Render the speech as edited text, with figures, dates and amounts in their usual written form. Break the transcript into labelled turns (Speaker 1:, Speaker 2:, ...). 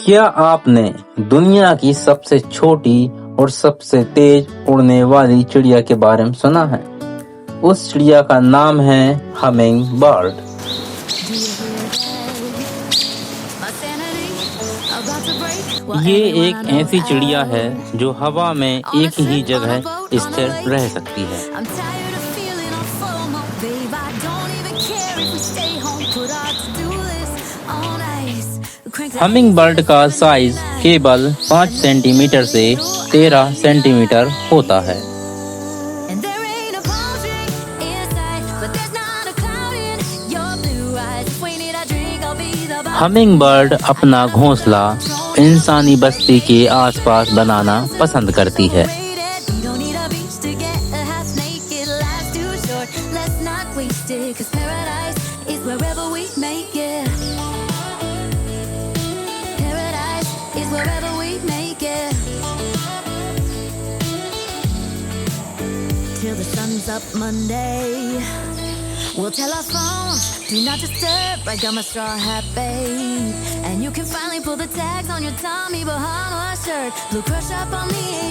Speaker 1: क्या आपने दुनिया की सबसे छोटी और सबसे तेज उड़ने वाली चिड़िया के बारे में सुना है? उस चिड़िया का नाम है हमिंग बर्ड। ये एक ऐसी चिड़िया है जो हवा में एक ही जगह स्थिर रह सकती है। हमिंग बर्ड का साइज केवल 5 सेंटीमीटर से 13 सेंटीमीटर होता है। हमिंग बर्ड अपना घोंसला इंसानी बस्ती के आसपास बनाना पसंद करती है।
Speaker 2: Till the sun's up Monday, we'll tell our phones, do not disturb. I got my straw hat, babe, and you can finally pull the tags on your Tommy Bahama shirt. Blue crush up on the